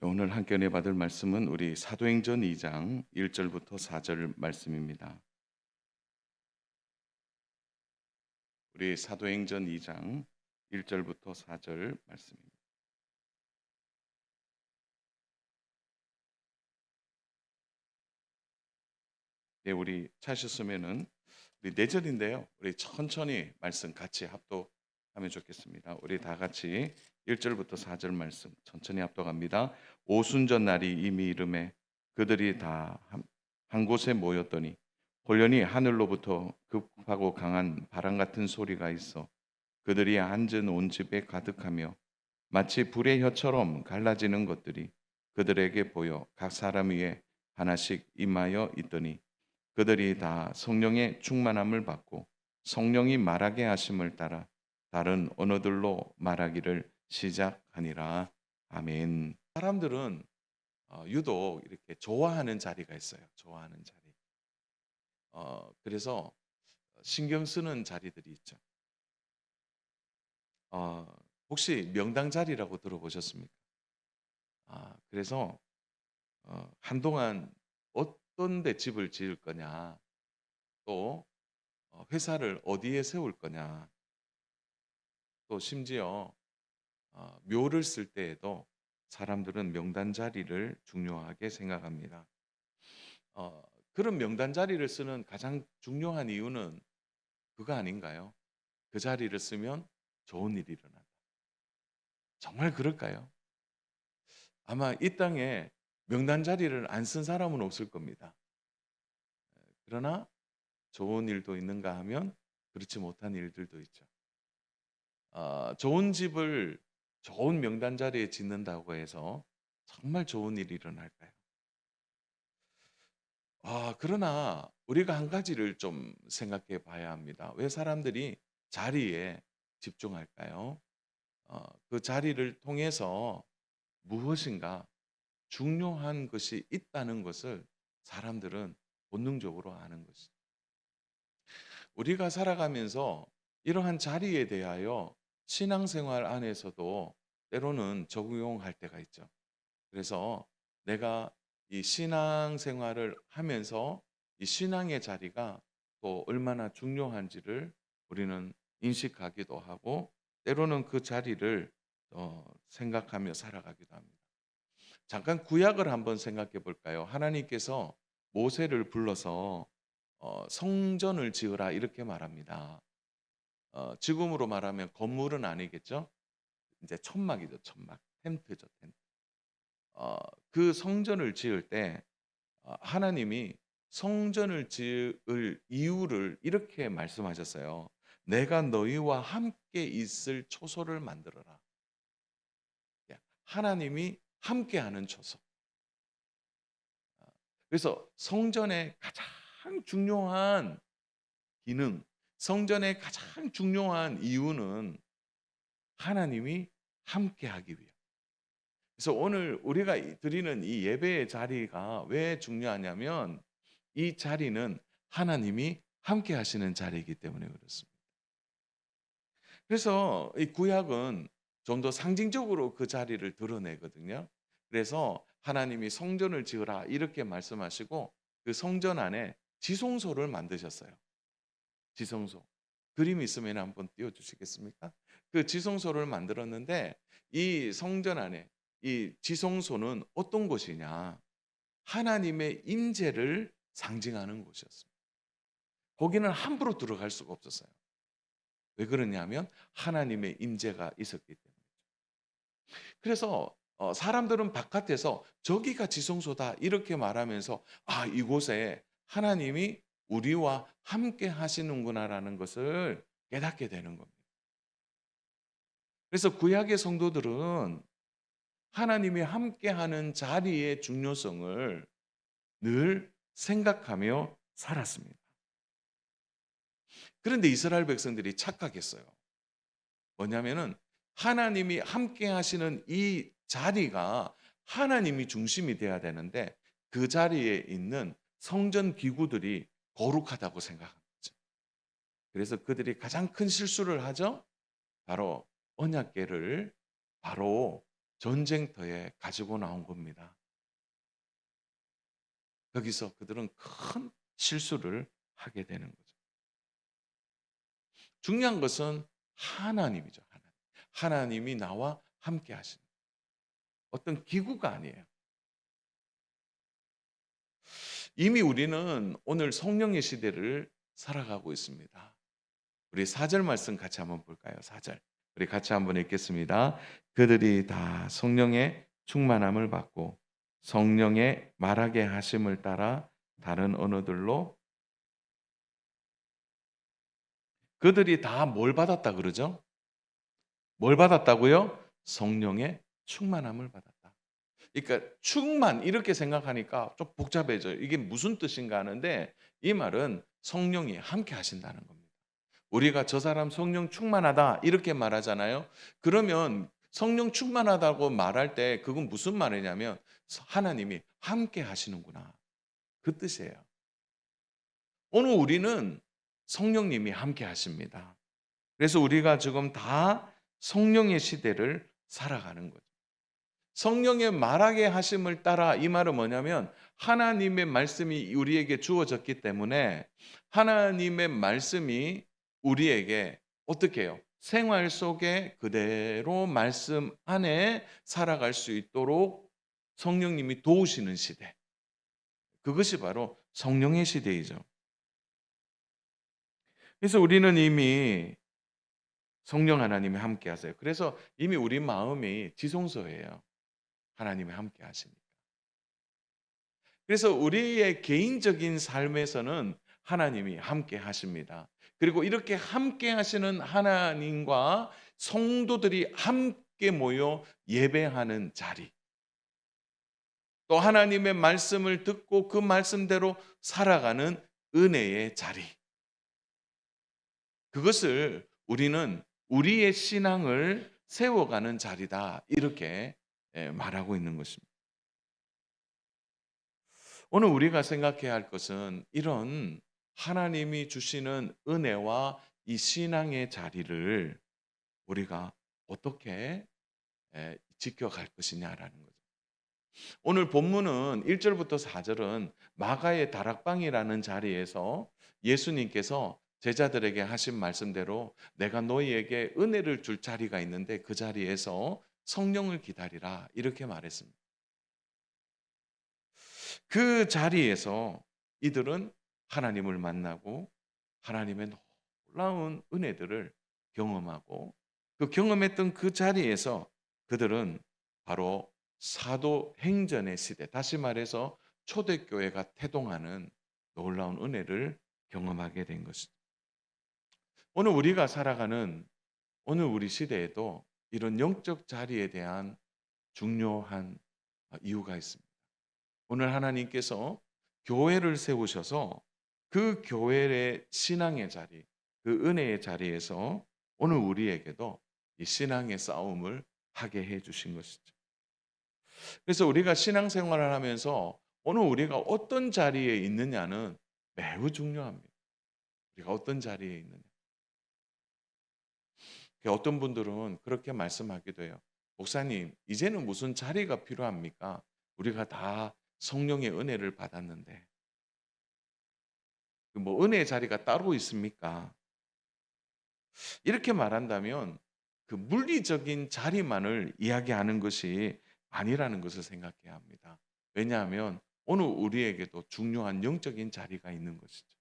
오늘 함께 은혜 받을 말씀은 우리 사도행전 2장 1절부터 4절 말씀입니다. 우리 사도행전 2장 1절부터 4절 말씀입니다. 네, 우리 찾으셨으면은 우리 4절인데요. 우리 천천히 말씀 같이 합독하면 좋겠습니다. 우리 다 같이 1절부터 4절 말씀 천천히 합독합니다. 오순절 날이 이미 이름에 그들이 다 한 곳에 모였더니 홀연히 하늘로부터 급하고 강한 바람 같은 소리가 있어 그들이 앉은 온 집에 가득하며 마치 불의 혀처럼 갈라지는 것들이 그들에게 보여 각 사람 위에 하나씩 임하여 있더니 그들이 다 성령의 충만함을 받고 성령이 말하게 하심을 따라 다른 언어들로 말하기를 시작하니라. 아멘. 사람들은 유독 이렇게 좋아하는 자리가 있어요. 좋아하는 자리. 그래서 신경 쓰는 자리들이 있죠. 어, 혹시 명당 자리라고 들어보셨습니까? 그래서 한동안 어떤 데 집을 지을 거냐, 또 회사를 어디에 세울 거냐, 또 심지어 묘를 쓸 때에도 사람들은 명단 자리를 중요하게 생각합니다. 어, 그런 명단 자리를 쓰는 가장 중요한 이유는 그거 아닌가요? 그 자리를 쓰면 좋은 일이 일어난다. 정말 그럴까요? 아마 이 땅에 명단 자리를 안 쓴 사람은 없을 겁니다. 그러나 좋은 일도 있는가 하면 그렇지 못한 일들도 있죠. 좋은 집을 좋은 명단 자리에 짓는다고 해서 정말 좋은 일이 일어날까요? 그러나 우리가 한 가지를 좀 생각해 봐야 합니다. 왜 사람들이 자리에 집중할까요? 그 자리를 통해서 무엇인가 중요한 것이 있다는 것을 사람들은 본능적으로 아는 것이. 우리가 살아가면서 이러한 자리에 대하여 신앙생활 안에서도 때로는 적용할 때가 있죠. 그래서 내가 이 신앙생활을 하면서 이 신앙의 자리가 또 얼마나 중요한지를 우리는 인식하기도 하고 때로는 그 자리를 생각하며 살아가기도 합니다. 잠깐 구약을 한번 생각해 볼까요? 하나님께서 모세를 불러서 성전을 지으라 이렇게 말합니다. 지금으로 말하면 건물은 아니겠죠? 이제 천막이죠, 천막. 텐트죠, 텐트. 그 성전을 지을 때 하나님이 성전을 지을 이유를 이렇게 말씀하셨어요. 내가 너희와 함께 있을 초소를 만들어라. 예, 하나님이 함께하는 초소. 그래서 성전의 가장 중요한 기능, 성전의 가장 중요한 이유는 하나님이 함께하기 위해. 그래서 오늘 우리가 드리는 이 예배의 자리가 왜 중요하냐면 이 자리는 하나님이 함께 하시는 자리이기 때문에 그렇습니다. 그래서 이 구약은 좀 더 상징적으로 그 자리를 드러내거든요. 그래서 하나님이 성전을 지으라 이렇게 말씀하시고 그 성전 안에 지성소를 만드셨어요. 지성소. 그림 있으면 한번 띄워 주시겠습니까? 그 지성소를 만들었는데 이 성전 안에 이 지성소는 어떤 곳이냐? 하나님의 임재를 상징하는 곳이었습니다. 거기는 함부로 들어갈 수가 없었어요. 왜 그러냐면 하나님의 임재가 있었기 때문이죠. 그래서 사람들은 바깥에서 저기가 지성소다 이렇게 말하면서 이곳에 하나님이 우리와 함께 하시는구나라는 것을 깨닫게 되는 겁니다. 그래서 구약의 성도들은 하나님이 함께하는 자리의 중요성을 늘 생각하며 살았습니다. 그런데 이스라엘 백성들이 착각했어요. 뭐냐면은 하나님이 함께 하시는 이 자리가 하나님이 중심이 돼야 되는데 그 자리에 있는 성전 기구들이 거룩하다고 생각한 거죠. 그래서 그들이 가장 큰 실수를 하죠. 바로 언약궤를 바로 전쟁터에 가지고 나온 겁니다. 거기서 그들은 큰 실수를 하게 되는 거죠. 중요한 것은 하나님이죠. 하나님이 나와 함께 하시는 어떤 기구가 아니에요. 이미 우리는 오늘 성령의 시대를 살아가고 있습니다. 우리 4절 말씀 같이 한번 볼까요? 4절. 우리 같이 한번 읽겠습니다. 그들이 다 성령의 충만함을 받고 성령의 말하게 하심을 따라 다른 언어들로 그들이 다 뭘 받았다 그러죠? 뭘 받았다고요? 성령의 충만함을 받았다. 그러니까 충만 이렇게 생각하니까 좀 복잡해져요. 이게 무슨 뜻인가 하는데 이 말은 성령이 함께 하신다는 겁니다. 우리가 저 사람 성령 충만하다 이렇게 말하잖아요. 그러면 성령 충만하다고 말할 때 그건 무슨 말이냐면 하나님이 함께 하시는구나. 그 뜻이에요. 오늘 우리는 성령님이 함께 하십니다. 그래서 우리가 지금 다 성령의 시대를 살아가는 거죠. 성령의 말하게 하심을 따라 이 말은 뭐냐면 하나님의 말씀이 우리에게 주어졌기 때문에 하나님의 말씀이 우리에게 어떻게 해요? 생활 속에 그대로 말씀 안에 살아갈 수 있도록 성령님이 도우시는 시대. 그것이 바로 성령의 시대이죠. 그래서 우리는 이미 성령 하나님이 함께 하세요. 그래서 이미 우리 마음이 지성소예요. 하나님이 함께 하시니까. 그래서 우리의 개인적인 삶에서는 하나님이 함께 하십니다. 그리고 이렇게 함께 하시는 하나님과 성도들이 함께 모여 예배하는 자리. 또 하나님의 말씀을 듣고 그 말씀대로 살아가는 은혜의 자리. 그것을 우리는 우리의 신앙을 세워가는 자리다. 이렇게 말하고 있는 것입니다. 오늘 우리가 생각해야 할 것은 이런 하나님이 주시는 은혜와 이 신앙의 자리를 우리가 어떻게 지켜갈 것이냐라는 거죠. 오늘 본문은 1절부터 4절은 마가의 다락방이라는 자리에서 예수님께서 제자들에게 하신 말씀대로 내가 너희에게 은혜를 줄 자리가 있는데 그 자리에서 성령을 기다리라 이렇게 말했습니다. 그 자리에서 이들은 하나님을 만나고 하나님의 놀라운 은혜들을 경험하고 그 경험했던 그 자리에서 그들은 바로 사도행전의 시대, 다시 말해서 초대교회가 태동하는 놀라운 은혜를 경험하게 된 것이죠. 오늘 우리가 살아가는 오늘 우리 시대에도 이런 영적 자리에 대한 중요한 이유가 있습니다. 오늘 하나님께서 교회를 세우셔서 그 교회의 신앙의 자리, 그 은혜의 자리에서 오늘 우리에게도 이 신앙의 싸움을 하게 해 주신 것이죠. 그래서 우리가 신앙생활을 하면서 오늘 우리가 어떤 자리에 있느냐는 매우 중요합니다. 우리가 어떤 자리에 있느냐. 어떤 분들은 그렇게 말씀하기도 해요. 목사님, 이제는 무슨 자리가 필요합니까? 우리가 다 성령의 은혜를 받았는데 뭐 은혜의 자리가 따로 있습니까? 이렇게 말한다면 그 물리적인 자리만을 이야기하는 것이 아니라는 것을 생각해야 합니다. 왜냐하면 오늘 우리에게도 중요한 영적인 자리가 있는 것이죠.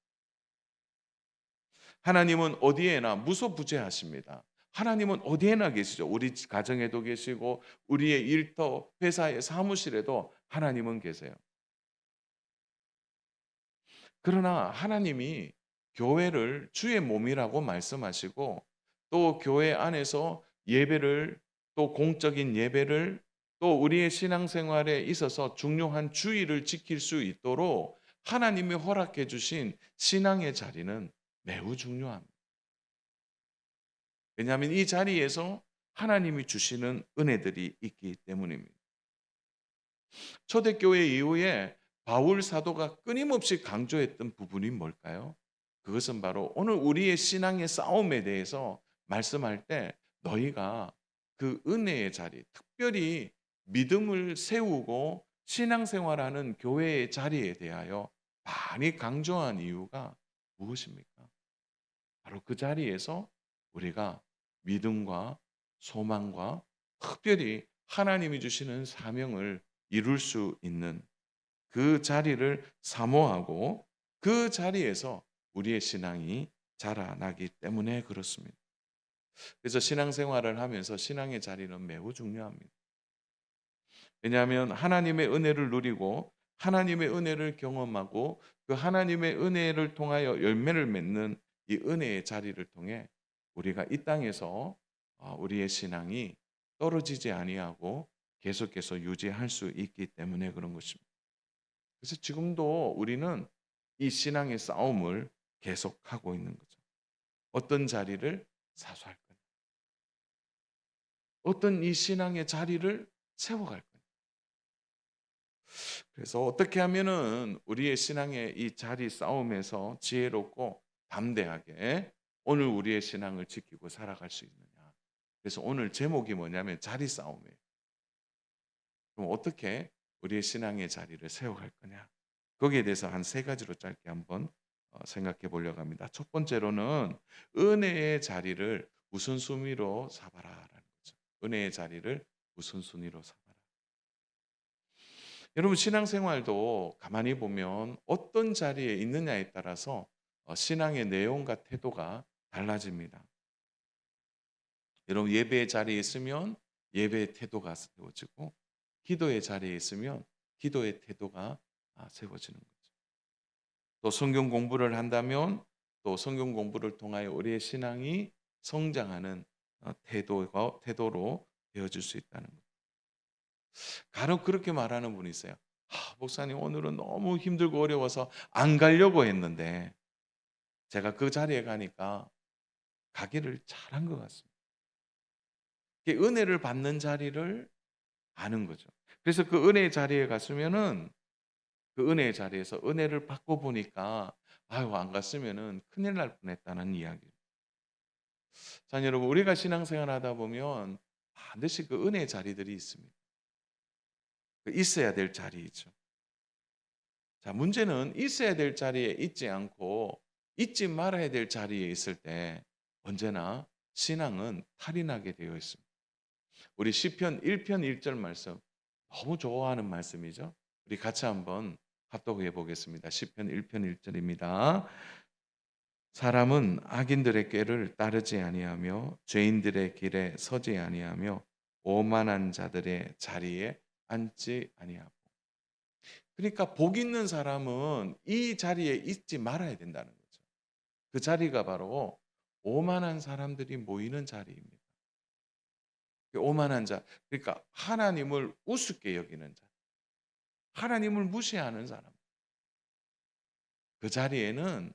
하나님은 어디에나 무소부재하십니다. 하나님은 어디에나 계시죠. 우리 가정에도 계시고 우리의 일터, 회사의 사무실에도 하나님은 계세요. 그러나 하나님이 교회를 주의 몸이라고 말씀하시고 또 교회 안에서 예배를 또 공적인 예배를 또 우리의 신앙생활에 있어서 중요한 주의를 지킬 수 있도록 하나님이 허락해 주신 신앙의 자리는 매우 중요합니다. 왜냐하면 이 자리에서 하나님이 주시는 은혜들이 있기 때문입니다. 초대교회 이후에 바울 사도가 끊임없이 강조했던 부분이 뭘까요? 그것은 바로 오늘 우리의 신앙의 싸움에 대해서 말씀할 때 너희가 그 은혜의 자리, 특별히 믿음을 세우고 신앙생활하는 교회의 자리에 대하여 많이 강조한 이유가 무엇입니까? 바로 그 자리에서 우리가 믿음과 소망과 특별히 하나님이 주시는 사명을 이룰 수 있는 그 자리를 사모하고 그 자리에서 우리의 신앙이 자라나기 때문에 그렇습니다. 그래서 신앙생활을 하면서 신앙의 자리는 매우 중요합니다. 왜냐하면 하나님의 은혜를 누리고 하나님의 은혜를 경험하고 그 하나님의 은혜를 통하여 열매를 맺는 이 은혜의 자리를 통해 우리가 이 땅에서 우리의 신앙이 떨어지지 아니하고 계속해서 유지할 수 있기 때문에 그런 것입니다. 그래서 지금도 우리는 이 신앙의 싸움을 계속하고 있는 거죠. 어떤 자리를 사수할 거냐. 어떤 이 신앙의 자리를 세워갈 거냐. 그래서 어떻게 하면은 우리의 신앙의 이 자리 싸움에서 지혜롭고 담대하게 오늘 우리의 신앙을 지키고 살아갈 수 있느냐. 그래서 오늘 제목이 뭐냐면 자리 싸움이에요. 그럼 어떻게 우리의 신앙의 자리를 세워갈 거냐. 거기에 대해서 한 세 가지로 짧게 한번 생각해 보려고 합니다. 첫 번째로는 은혜의 자리를 우선순위로 삼아라라는 거죠. 은혜의 자리를 우선순위로 삼아라. 여러분 신앙생활도 가만히 보면 어떤 자리에 있느냐에 따라서 신앙의 내용과 태도가 달라집니다. 여러분 예배의 자리에 있으면 예배의 태도가 세워지고 기도의 자리에 있으면 기도의 태도가 세워지는 거죠. 또 성경 공부를 한다면 또 성경 공부를 통하여 우리의 신앙이 성장하는 태도로 되어질 수 있다는 거죠. 간혹 그렇게 말하는 분이 있어요. 목사님 오늘은 너무 힘들고 어려워서 안 가려고 했는데 제가 그 자리에 가니까 가기를 잘한 것 같습니다. 은혜를 받는 자리를 아는 거죠. 그래서 그 은혜의 자리에 갔으면은 그 은혜의 자리에서 은혜를 받고 보니까 아유 안 갔으면은 큰일 날 뻔했다는 이야기. 자 여러분 우리가 신앙생활 하다 보면 반드시 그 은혜의 자리들이 있습니다. 있어야 될 자리이죠. 자 문제는 있어야 될 자리에 있지 않고 있지 말아야 될 자리에 있을 때 언제나 신앙은 탈이 나게 되어 있습니다. 우리 시편 1편 1절 말씀 너무 좋아하는 말씀이죠. 우리 같이 한번 합독해 보겠습니다. 시편 1편 1절입니다. 사람은 악인들의 꾀를 따르지 아니하며 죄인들의 길에 서지 아니하며 오만한 자들의 자리에 앉지 아니하고. 그러니까 복 있는 사람은 이 자리에 있지 말아야 된다는 거죠. 그 자리가 바로 오만한 사람들이 모이는 자리입니다. 오만한 자, 그러니까 하나님을 우습게 여기는 자, 하나님을 무시하는 사람. 그 자리에는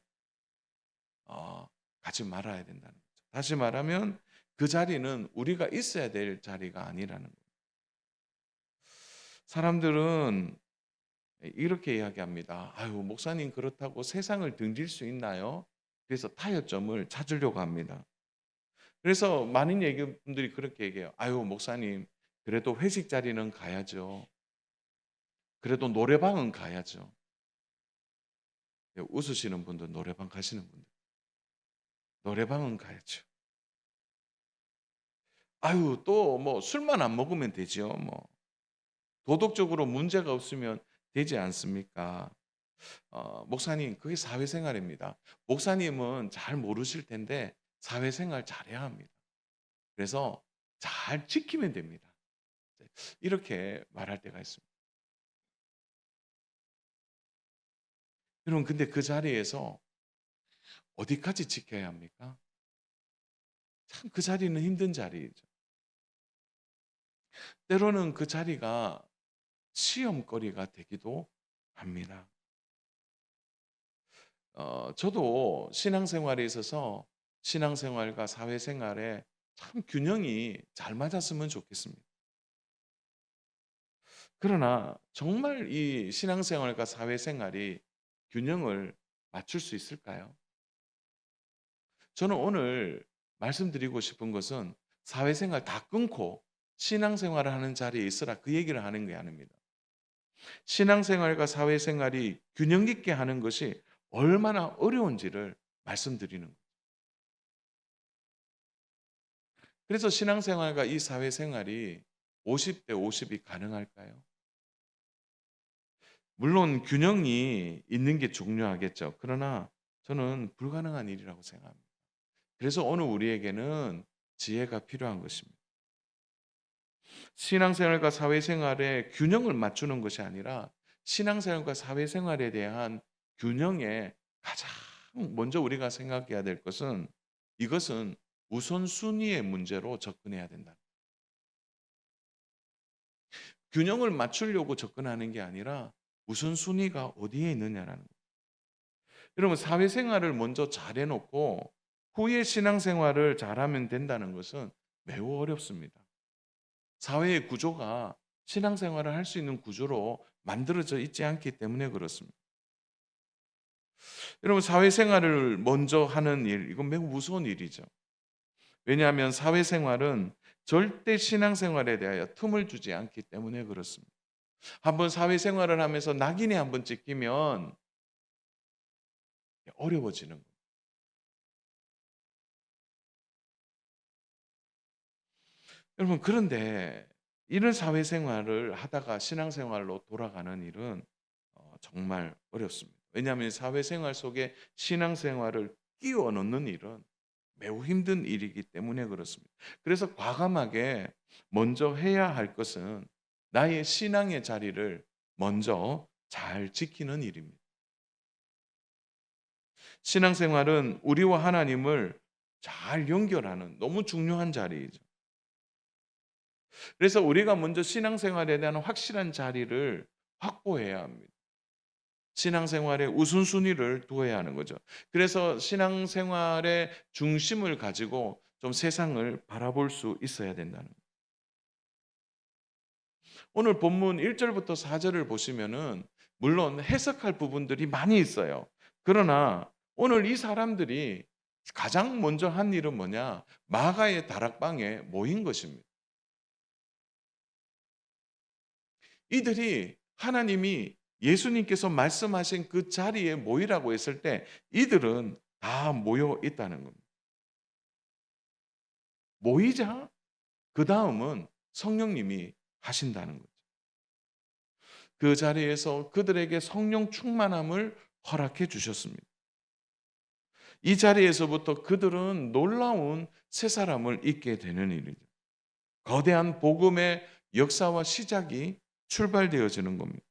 가지 말아야 된다는 거죠. 다시 말하면 그 자리는 우리가 있어야 될 자리가 아니라는 거예요. 사람들은 이렇게 이야기합니다. 아유, 목사님 그렇다고 세상을 등질 수 있나요? 그래서 타협점을 찾으려고 합니다. 그래서 많은 분들이 그렇게 얘기해요. 아유, 목사님 그래도 회식 자리는 가야죠. 그래도 노래방은 가야죠. 웃으시는 분들, 노래방 가시는 분들. 노래방은 가야죠. 아유, 또 뭐 술만 안 먹으면 되죠. 뭐 도덕적으로 문제가 없으면 되지 않습니까? 목사님, 그게 사회생활입니다. 목사님은 잘 모르실 텐데 사회생활 잘해야 합니다. 그래서 잘 지키면 됩니다. 이렇게 말할 때가 있습니다. 여러분, 근데 그 자리에서 어디까지 지켜야 합니까? 참 그 자리는 힘든 자리죠. 때로는 그 자리가 시험거리가 되기도 합니다. 저도 신앙생활에 있어서 신앙생활과 사회생활에 참 균형이 잘 맞았으면 좋겠습니다. 그러나 정말 이 신앙생활과 사회생활이 균형을 맞출 수 있을까요? 저는 오늘 말씀드리고 싶은 것은 사회생활 다 끊고 신앙생활을 하는 자리에 있으라 그 얘기를 하는 게 아닙니다. 신앙생활과 사회생활이 균형 있게 하는 것이 얼마나 어려운지를 말씀드리는 거예요. 그래서 신앙생활과 이 사회생활이 50대 50이 가능할까요? 물론 균형이 있는 게 중요하겠죠. 그러나 저는 불가능한 일이라고 생각합니다. 그래서 오늘 우리에게는 지혜가 필요한 것입니다. 신앙생활과 사회생활의 균형을 맞추는 것이 아니라 신앙생활과 사회생활에 대한 균형에 가장 먼저 우리가 생각해야 될 것은 이것은 우선순위의 문제로 접근해야 된다. 균형을 맞추려고 접근하는 게 아니라 우선순위가 어디에 있느냐라는 거예요. 여러분 사회생활을 먼저 잘해 놓고 후에 신앙생활을 잘하면 된다는 것은 매우 어렵습니다. 사회의 구조가 신앙생활을 할 수 있는 구조로 만들어져 있지 않기 때문에 그렇습니다. 여러분 사회생활을 먼저 하는 일 이건 매우 무서운 일이죠. 왜냐하면 사회생활은 절대 신앙생활에 대하여 틈을 주지 않기 때문에 그렇습니다. 한번 사회생활을 하면서 낙인이 한번 찍히면 어려워지는 거예요. 여러분 그런데 이런 사회생활을 하다가 신앙생활로 돌아가는 일은 정말 어렵습니다. 왜냐하면 사회생활 속에 신앙생활을 끼워 넣는 일은 매우 힘든 일이기 때문에 그렇습니다. 그래서 과감하게 먼저 해야 할 것은 나의 신앙의 자리를 먼저 잘 지키는 일입니다. 신앙생활은 우리와 하나님을 잘 연결하는 너무 중요한 자리이죠. 그래서 우리가 먼저 신앙생활에 대한 확실한 자리를 확보해야 합니다. 신앙생활의 우선순위를 두어야 하는 거죠. 그래서 신앙생활의 중심을 가지고 좀 세상을 바라볼 수 있어야 된다는 거예요. 오늘 본문 1절부터 4절을 보시면은 물론 해석할 부분들이 많이 있어요. 그러나 오늘 이 사람들이 가장 먼저 한 일은 뭐냐? 마가의 다락방에 모인 것입니다. 이들이 하나님이 예수님께서 말씀하신 그 자리에 모이라고 했을 때 이들은 다 모여 있다는 겁니다. 모이자 그다음은 성령님이 하신다는 거죠. 그 자리에서 그들에게 성령 충만함을 허락해 주셨습니다. 이 자리에서부터 그들은 놀라운 새 사람을 잊게 되는 일이죠. 거대한 복음의 역사와 시작이 출발되어지는 겁니다.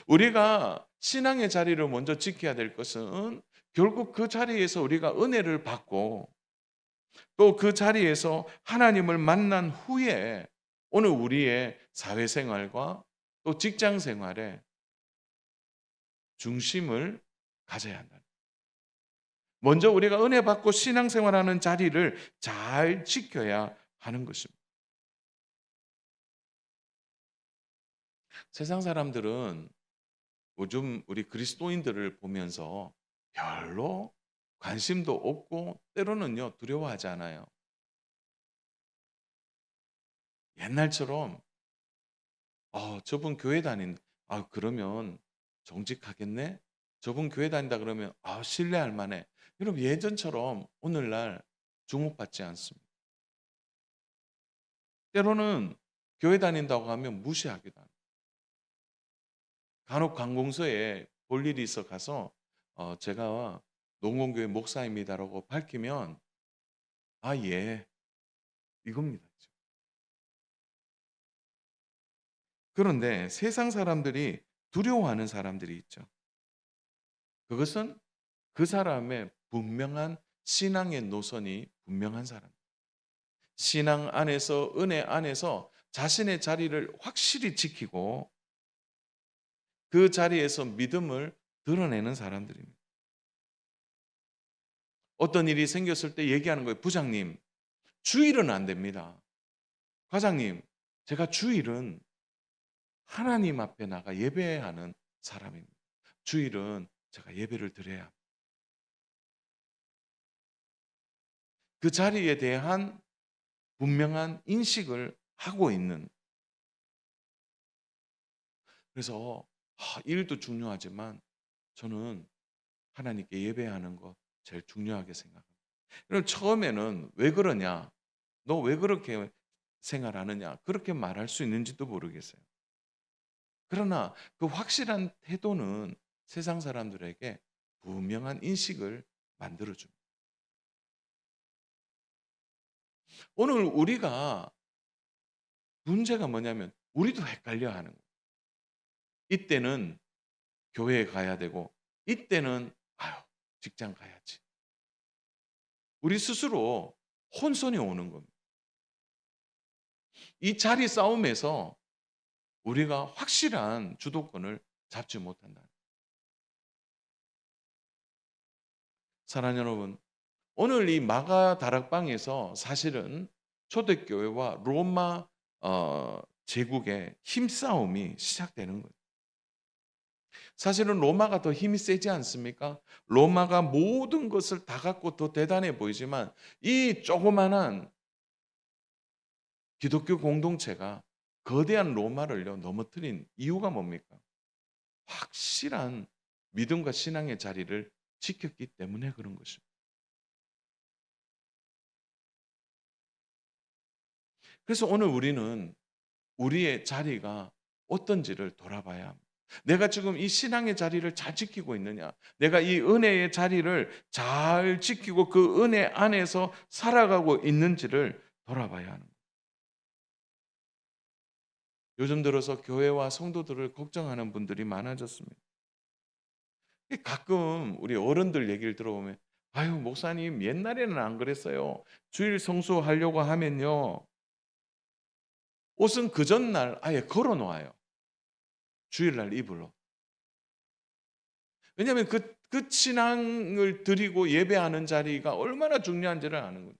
우리가 신앙의 자리를 먼저 지켜야 될 것은 결국 그 자리에서 우리가 은혜를 받고 또 그 자리에서 하나님을 만난 후에 오늘 우리의 사회생활과 또 직장생활에 중심을 가져야 한다. 먼저 우리가 은혜 받고 신앙생활하는 자리를 잘 지켜야 하는 것입니다. 세상 사람들은 요즘 우리 그리스도인들을 보면서 별로 관심도 없고 때로는요 두려워하지 않아요. 옛날처럼 저분 교회 그러면 정직하겠네? 저분 교회 다닌다 그러면 신뢰할 만해. 여러분 예전처럼 오늘날 주목받지 않습니다. 때로는 교회 다닌다고 하면 무시하기도 합니다. 간혹 관공서에 볼 일이 있어 가서 제가 농공교회 목사입니다라고 밝히면 예. 이겁니다. 그런데 세상 사람들이 두려워하는 사람들이 있죠. 그것은 그 사람의 분명한 신앙의 노선이 분명한 사람. 신앙 안에서 은혜 안에서 자신의 자리를 확실히 지키고 그 자리에서 믿음을 드러내는 사람들입니다. 어떤 일이 생겼을 때 얘기하는 거예요. 부장님, 주일은 안 됩니다. 과장님, 제가 주일은 하나님 앞에 나가 예배하는 사람입니다. 주일은 제가 예배를 드려야 합니다. 그 자리에 대한 분명한 인식을 하고 있는. 그래서 일도 중요하지만 저는 하나님께 예배하는 것 제일 중요하게 생각합니다. 그럼 처음에는 "왜 그러냐? 너 왜 그렇게 생활하느냐?" 그렇게 말할 수 있는지도 모르겠어요. 그러나 그 확실한 태도는 세상 사람들에게 분명한 인식을 만들어 줍니다. 오늘 우리가 문제가 뭐냐면 우리도 헷갈려 하는 거예요. 이때는 교회에 가야 되고 이때는 아유, 직장 가야지. 우리 스스로 혼선이 오는 겁니다. 이 자리 싸움에서 우리가 확실한 주도권을 잡지 못한다. 사랑하는 여러분, 오늘 이 마가 다락방에서 사실은 초대교회와 로마 제국의 힘싸움이 시작되는 거예요. 사실은 로마가 더 힘이 세지 않습니까? 로마가 모든 것을 다 갖고 더 대단해 보이지만 이 조그만한 기독교 공동체가 거대한 로마를요 넘어뜨린 이유가 뭡니까? 확실한 믿음과 신앙의 자리를 지켰기 때문에 그런 것입니다. 그래서 오늘 우리는 우리의 자리가 어떤지를 돌아봐야 합니다. 내가 지금 이 신앙의 자리를 잘 지키고 있느냐? 내가 이 은혜의 자리를 잘 지키고 그 은혜 안에서 살아가고 있는지를 돌아봐야 하는 거예요. 요즘 들어서 교회와 성도들을 걱정하는 분들이 많아졌습니다. 가끔 우리 어른들 얘기를 들어보면 아유, 목사님 옛날에는 안 그랬어요. 주일 성수하려고 하면요. 옷은 그 전날 아예 걸어 놓아요. 주일날 입으러. 왜냐하면 그 신앙을 드리고 예배하는 자리가 얼마나 중요한지를 아는 거예요.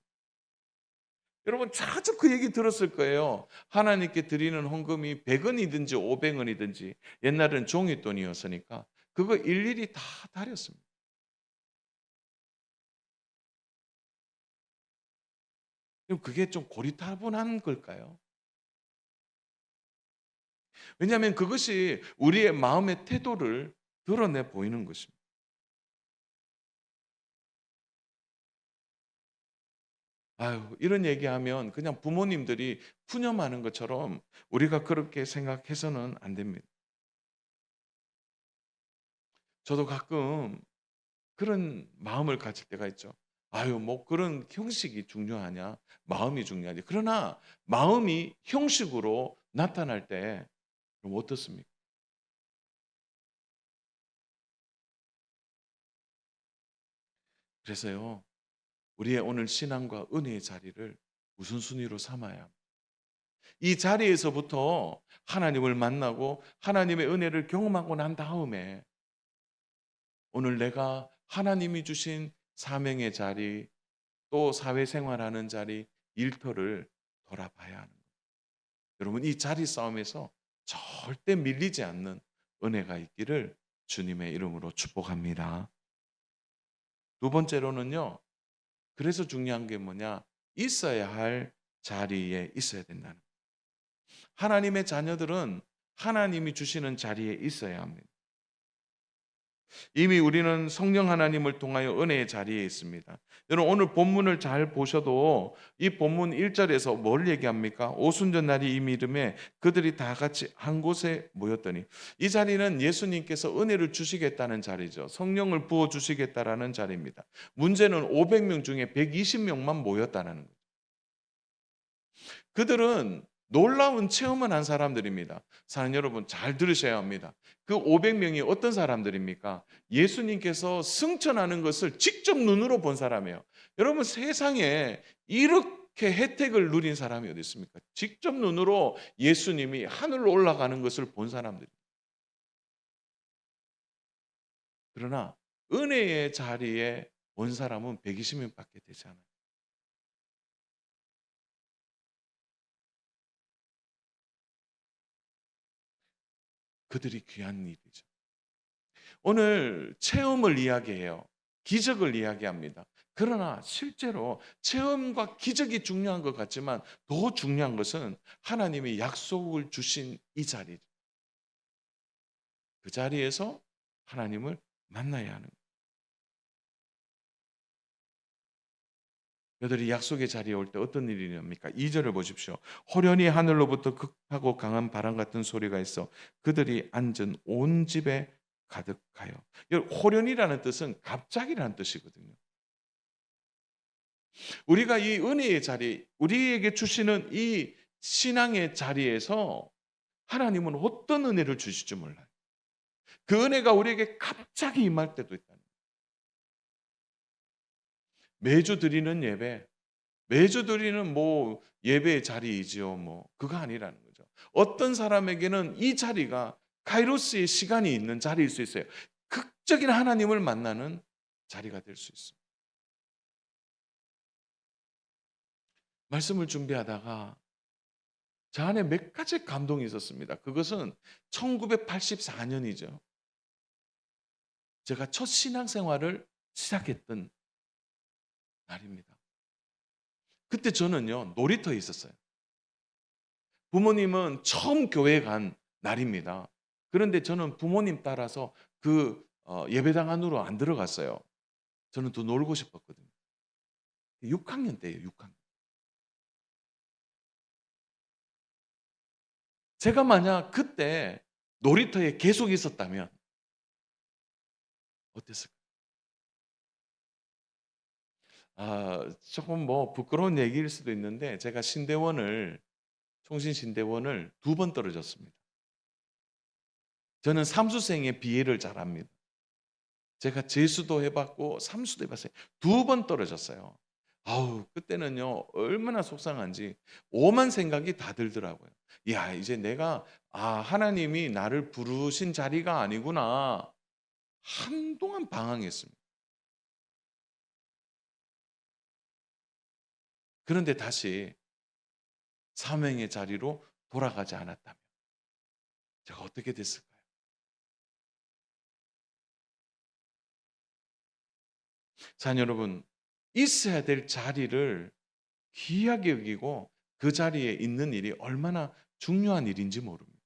여러분 자주 그 얘기 들었을 거예요. 하나님께 드리는 헌금이 100원이든지 500원이든지 옛날에는 종이돈이었으니까 그거 일일이 다 다렸습니다. 그럼 그게 좀 고리타분한 걸까요? 왜냐하면 그것이 우리의 마음의 태도를 드러내 보이는 것입니다. 아유, 이런 얘기하면 그냥 부모님들이 푸념하는 것처럼 우리가 그렇게 생각해서는 안 됩니다. 저도 가끔 그런 마음을 가질 때가 있죠. 아유, 뭐 그런 형식이 중요하냐? 마음이 중요하지. 그러나 마음이 형식으로 나타날 때 그럼 어떻습니까? 그래서요. 우리의 오늘 신앙과 은혜의 자리를 우선순위로 삼아야 합니다. 이 자리에서부터 하나님을 만나고 하나님의 은혜를 경험하고 난 다음에 오늘 내가 하나님이 주신 사명의 자리, 또 사회생활하는 자리, 일터를 돌아봐야 하는 거예요. 여러분 이 자리 싸움에서 절대 밀리지 않는 은혜가 있기를 주님의 이름으로 축복합니다. 두 번째로는요. 그래서 중요한 게 뭐냐? 있어야 할 자리에 있어야 된다는 거예요. 하나님의 자녀들은 하나님이 주시는 자리에 있어야 합니다. 이미 우리는 성령 하나님을 통하여 은혜의 자리에 있습니다. 여러분 오늘 본문을 잘 보셔도 이 본문 1절에서 뭘 얘기합니까? 오순절 날이 이미 이름에 그들이 다 같이 한 곳에 모였더니 이 자리는 예수님께서 은혜를 주시겠다는 자리죠. 성령을 부어 주시겠다라는 자리입니다. 문제는 500명 중에 120명만 모였다는 거예요. 그들은 놀라운 체험을 한 사람들입니다. 사랑하는 여러분 잘 들으셔야 합니다. 그 500명이 어떤 사람들입니까? 예수님께서 승천하는 것을 직접 눈으로 본 사람이에요. 여러분 세상에 이렇게 혜택을 누린 사람이 어디 있습니까? 직접 눈으로 예수님이 하늘로 올라가는 것을 본 사람들. 그러나 은혜의 자리에 온 사람은 120명밖에 되지 않아요. 그들이 귀한 일이죠. 오늘 체험을 이야기해요. 기적을 이야기합니다. 그러나 실제로 체험과 기적이 중요한 것 같지만 더 중요한 것은 하나님이 약속을 주신 이 자리, 그 자리에서 하나님을 만나야 하는 거예요. 너희들이 약속의 자리에 올 때 어떤 일이 일어납니까? 2절을 보십시오. 호련히 하늘로부터 극하고 강한 바람 같은 소리가 있어 그들이 앉은 온 집에 가득하여. 호련이라는 뜻은 갑자기라는 뜻이거든요. 우리가 이 은혜의 자리, 우리에게 주시는 이 신앙의 자리에서 하나님은 어떤 은혜를 주실지 몰라요. 그 은혜가 우리에게 갑자기 임할 때도 있다. 매주 드리는 예배, 매주 드리는 뭐 예배의 자리이지요. 뭐 그거 아니라는 거죠. 어떤 사람에게는 이 자리가 카이로스의 시간이 있는 자리일 수 있어요. 극적인 하나님을 만나는 자리가 될 수 있습니다. 말씀을 준비하다가 저 안에 몇 가지 감동이 있었습니다. 그것은 1984년이죠. 제가 첫 신앙생활을 시작했던 날입니다. 그때 저는요, 놀이터에 있었어요. 부모님은 처음 교회 간 날입니다. 그런데 저는 부모님 따라서 그 예배당 안으로 안 들어갔어요. 저는 더 놀고 싶었거든요. 6학년 때예요, 6학년. 제가 만약 그때 놀이터에 계속 있었다면 어땠을까요? 조금 뭐 부끄러운 얘기일 수도 있는데 제가 총신신대원을 2번 떨어졌습니다. 저는 삼수생의 비애를 잘 압니다. 제가 재수도 해봤고 삼수도 해봤어요. 2번 떨어졌어요. 아우 그때는요 얼마나 속상한지 오만 생각이 다 들더라고요. 야 이제 내가 하나님이 나를 부르신 자리가 아니구나. 한동안 방황했습니다. 그런데 다시 사명의 자리로 돌아가지 않았다면 제가 어떻게 됐을까요? 자녀 여러분, 있어야 될 자리를 귀하게 여기고 그 자리에 있는 일이 얼마나 중요한 일인지 모릅니다.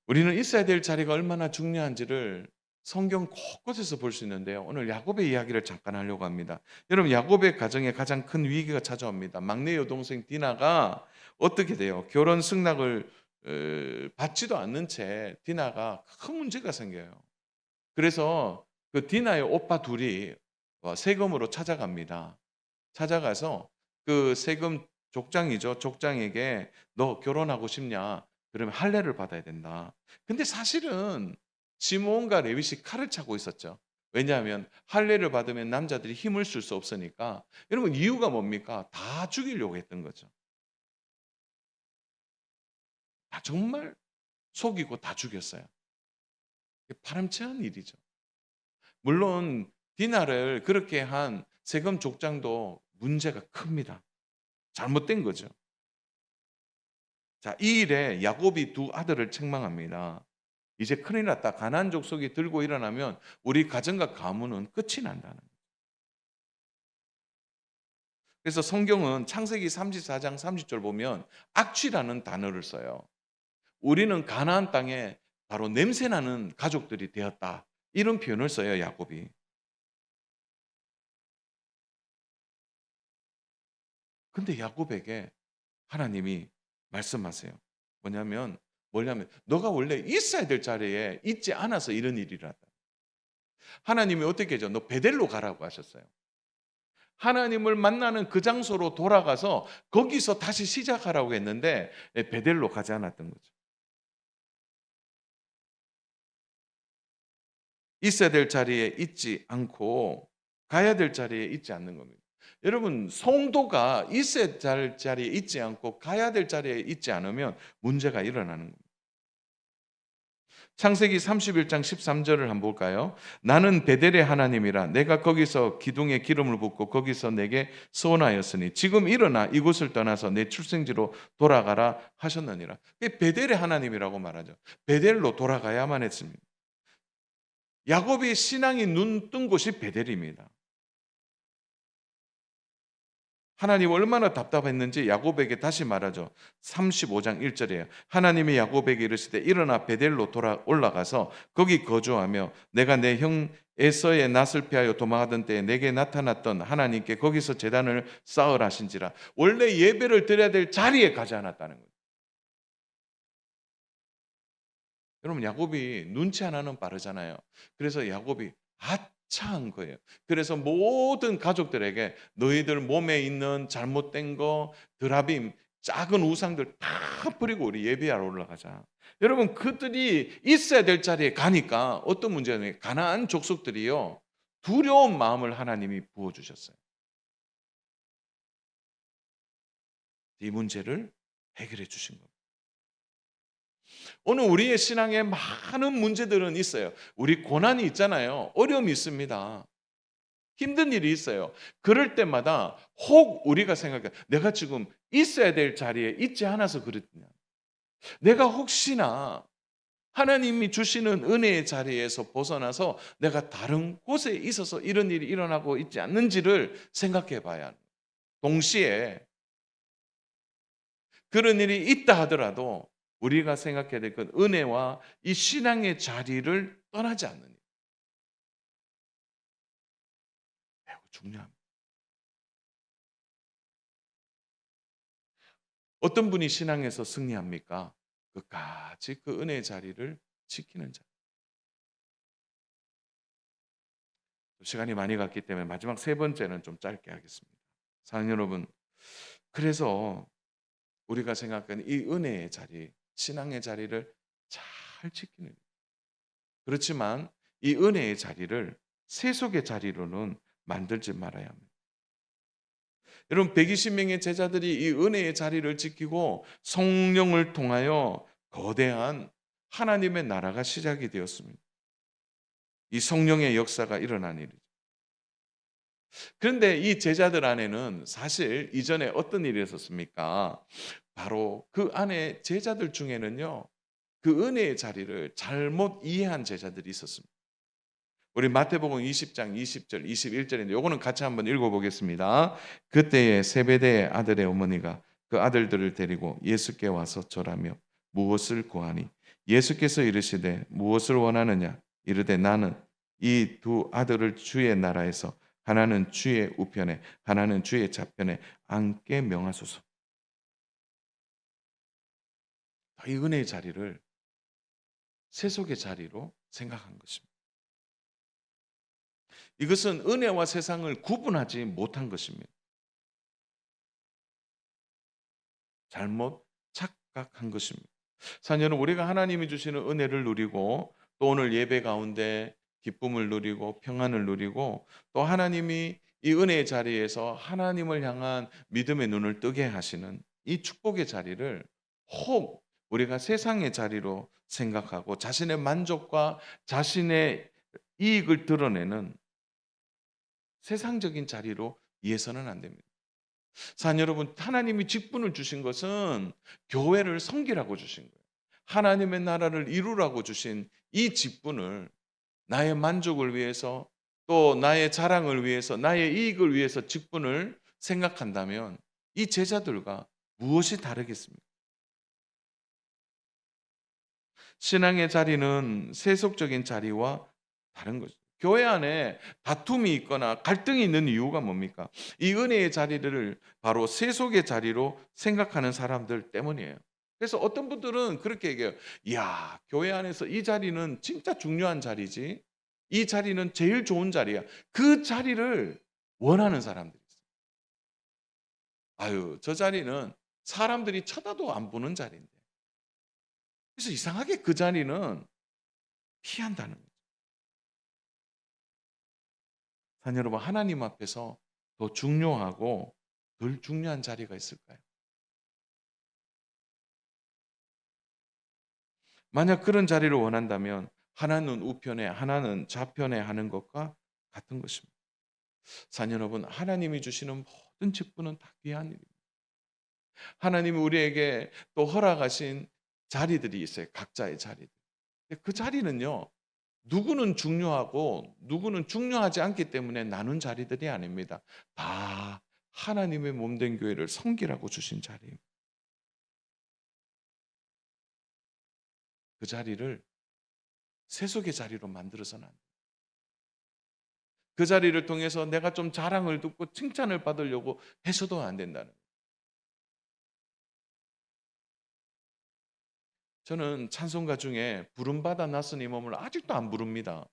우리는 있어야 될 자리가 얼마나 중요한지를 성경 곳곳에서 볼 수 있는데요. 오늘 야곱의 이야기를 잠깐 하려고 합니다. 여러분 야곱의 가정에 가장 큰 위기가 찾아옵니다. 막내 여동생 디나가 어떻게 돼요? 결혼 승낙을 받지도 않는 채 디나가 큰 문제가 생겨요. 그래서 그 디나의 오빠 둘이 세금으로 찾아갑니다. 찾아가서 그 세금 족장이죠. 족장에게 너 결혼하고 싶냐? 그러면 할례를 받아야 된다. 근데 사실은 시므온과 레윗이 칼을 차고 있었죠. 왜냐하면 할례를 받으면 남자들이 힘을 쓸 수 없으니까. 여러분 이유가 뭡니까? 다 죽이려고 했던 거죠. 다 정말 속이고 다 죽였어요. 파렴치한 일이죠. 물론 디나를 그렇게 한 세금 족장도 문제가 큽니다. 잘못된 거죠. 자, 이 일에 야곱이 두 아들을 책망합니다. 이제 큰일 났다. 가나안 족속이 들고 일어나면 우리 가정과 가문은 끝이 난다는 거예요. 그래서 성경은 창세기 34장 30절 보면 악취라는 단어를 써요. 우리는 가나안 땅에 바로 냄새나는 가족들이 되었다. 이런 표현을 써요, 야곱이. 근데 야곱에게 하나님이 말씀하세요. 뭐냐면 너가 원래 있어야 될 자리에 있지 않아서 이런 일이라다. 하나님이 어떻게 하죠? 너 베델로 가라고 하셨어요. 하나님을 만나는 그 장소로 돌아가서 거기서 다시 시작하라고 했는데 베델로 가지 않았던 거죠. 있어야 될 자리에 있지 않고 가야 될 자리에 있지 않는 겁니다. 여러분, 성도가 있어야 될 자리에 있지 않고 가야 될 자리에 있지 않으면 문제가 일어나는 겁니다. 창세기 31장 13절을 한번 볼까요? 나는 베델의 하나님이라 내가 거기서 기둥에 기름을 붓고 거기서 내게 소원하였으니 지금 일어나 이곳을 떠나서 내 출생지로 돌아가라 하셨느니라. 베델의 하나님이라고 말하죠. 베델로 돌아가야만 했습니다. 야곱의 신앙이 눈 뜬 곳이 베델입니다. 하나님 얼마나 답답했는지 야곱에게 다시 말하죠. 35장 1절이에요. 하나님이 야곱에게 이르시되 일어나 베델로 올라가서 거기 거주하며 내가 내 형 에서의 낯을 피하여 도망하던 때에 내게 나타났던 하나님께 거기서 제단을 쌓으라 하신지라. 원래 예배를 드려야 될 자리에 가지 않았다는 거예요. 여러분 야곱이 눈치 하나는 빠르잖아요. 그래서 야곱이 아차한 거예요. 그래서 모든 가족들에게 너희들 몸에 있는 잘못된 거, 드라빔, 작은 우상들 다 버리고 우리 예배하러 올라가자. 여러분 그들이 있어야 될 자리에 가니까 어떤 문제냐면 가나안 족속들이요. 두려운 마음을 하나님이 부어주셨어요. 이 문제를 해결해 주신 겁니다. 오늘 우리의 신앙에 많은 문제들은 있어요. 우리 고난이 있잖아요. 어려움이 있습니다. 힘든 일이 있어요. 그럴 때마다 혹 우리가 생각해 내가 지금 있어야 될 자리에 있지 않아서 그랬냐. 내가 혹시나 하나님이 주시는 은혜의 자리에서 벗어나서 내가 다른 곳에 있어서 이런 일이 일어나고 있지 않는지를 생각해 봐야 합니다. 동시에 그런 일이 있다 하더라도 우리가 생각해야 될 건 은혜와 이 신앙의 자리를 떠나지 않는 일. 매우 중요합니다. 어떤 분이 신앙에서 승리합니까? 끝까지 그 은혜의 자리를 지키는 자. 시간이 많이 갔기 때문에 마지막 세 번째는 좀 짧게 하겠습니다. 사랑하는 여러분, 그래서 우리가 생각하는 이 은혜의 자리, 신앙의 자리를 잘 지키는 일. 그렇지만 이 은혜의 자리를 세속의 자리로는 만들지 말아야 합니다. 여러분 120명의 제자들이 이 은혜의 자리를 지키고 성령을 통하여 거대한 하나님의 나라가 시작이 되었습니다. 이 성령의 역사가 일어난 일이죠. 그런데 이 제자들 안에는 사실 이전에 어떤 일이 있었습니까? 바로 그 안에 제자들 중에는요. 그 은혜의 자리를 잘못 이해한 제자들이 있었습니다. 우리 마태복음 20장 20절 21절인데 요거는 같이 한번 읽어보겠습니다. 그때에 세베대의 아들의 어머니가 그 아들들을 데리고 예수께 와서 절하며 무엇을 구하니 예수께서 이르시되 무엇을 원하느냐 이르되 나는 이 두 아들을 주의 나라에서 하나는 주의 우편에 하나는 주의 좌편에 앉게 명하소서. 이 은혜의 자리를 세속의 자리로 생각한 것입니다. 이것은 은혜와 세상을 구분하지 못한 것입니다. 잘못 착각한 것입니다. 사녀는 우리가 하나님이 주시는 은혜를 누리고 또 오늘 예배 가운데 기쁨을 누리고 평안을 누리고 또 하나님이 이 은혜의 자리에서 하나님을 향한 믿음의 눈을 뜨게 하시는 이 축복의 자리를 혹 우리가 세상의 자리로 생각하고 자신의 만족과 자신의 이익을 드러내는 세상적인 자리로 이해서는 안 됩니다. 사랑 여러분, 하나님이 직분을 주신 것은 교회를 섬기라고 주신 거예요. 하나님의 나라를 이루라고 주신 이 직분을 나의 만족을 위해서 또 나의 자랑을 위해서 나의 이익을 위해서 직분을 생각한다면 이 제자들과 무엇이 다르겠습니까? 신앙의 자리는 세속적인 자리와 다른 거죠. 교회 안에 다툼이 있거나 갈등이 있는 이유가 뭡니까? 이 은혜의 자리를 바로 세속의 자리로 생각하는 사람들 때문이에요. 그래서 어떤 분들은 그렇게 얘기해요. 이야, 교회 안에서 이 자리는 진짜 중요한 자리지. 이 자리는 제일 좋은 자리야. 그 자리를 원하는 사람들이 있어요. 아유, 저 자리는 사람들이 쳐다도 안 보는 자리인데. 그래서 이상하게 그 자리는 피한다는 거예요. 사랑 여러분, 하나님 앞에서 더 중요하고 덜 중요한 자리가 있을까요? 만약 그런 자리를 원한다면 하나는 우편에 하나는 좌편에 하는 것과 같은 것입니다. 사랑 여러분, 하나님이 주시는 모든 직분은 다 귀한 일입니다. 하나님이 우리에게 또 허락하신 자리들이 있어요. 각자의 자리들. 그 자리는요. 누구는 중요하고 누구는 중요하지 않기 때문에 나눈 자리들이 아닙니다. 다 하나님의 몸된 교회를 섬기라고 주신 자리입니다. 그 자리를 세속의 자리로 만들어서는 안 돼요. 그 자리를 통해서 내가 좀 자랑을 듣고 칭찬을 받으려고 해서도 안 된다는 거예요. 저는 찬송가 중에 부름받아 나선 이 몸을 아직도 안 부릅니다.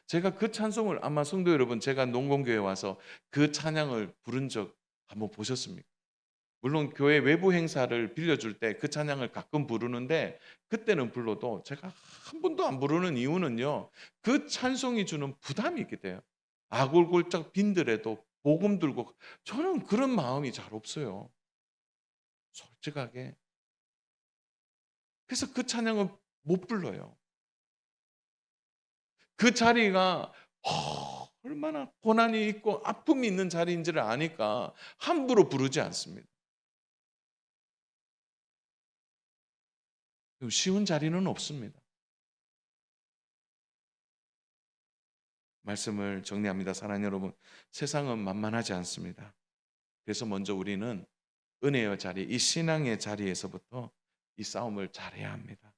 제가 그 찬송을 아마 성도 여러분 제가 농공교회 와서 그 찬양을 부른 적 한번 보셨습니까? 물론 교회 외부 행사를 빌려줄 때 그 찬양을 가끔 부르는데 그때는 불러도 제가 한 번도 안 부르는 이유는요. 그 찬송이 주는 부담이 있기 때문에 아골골짝 빈들에도 복음 들고 저는 그런 마음이 잘 없어요. 솔직하게. 그래서 그 찬양을 못 불러요. 그 자리가 얼마나 고난이 있고 아픔이 있는 자리인지를 아니까 함부로 부르지 않습니다. 쉬운 자리는 없습니다. 말씀을 정리합니다. 사랑하는 여러분, 세상은 만만하지 않습니다. 그래서 먼저 우리는 은혜의 자리, 이 신앙의 자리에서부터 이 싸움을 잘해야 합니다.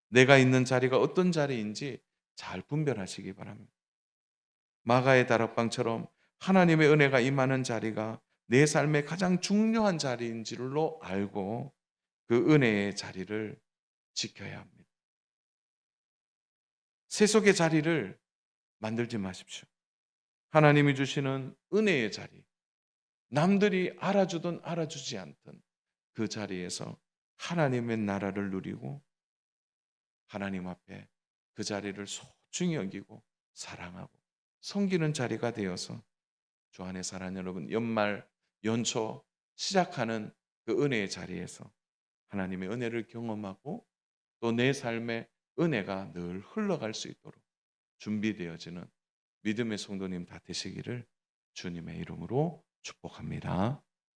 내가 있는 자리가 어떤 자리인지 잘 분별하시기 바랍니다. 마가의 다락방처럼 하나님의 은혜가 임하는 자리가 내 삶의 가장 중요한 자리인 줄로 알고 그 은혜의 자리를 지켜야 합니다. 세속의 자리를 만들지 마십시오. 하나님이 주시는 은혜의 자리, 남들이 알아주든 알아주지 않든 그 자리에서 하나님의 나라를 누리고 하나님 앞에 그 자리를 소중히 여기고 사랑하고 섬기는 자리가 되어서 주 안에 사랑하는 여러분, 연말 연초 시작하는 그 은혜의 자리에서 하나님의 은혜를 경험하고 또 내 삶에 은혜가 늘 흘러갈 수 있도록 준비되어지는 믿음의 성도님 다 되시기를 주님의 이름으로 축복합니다.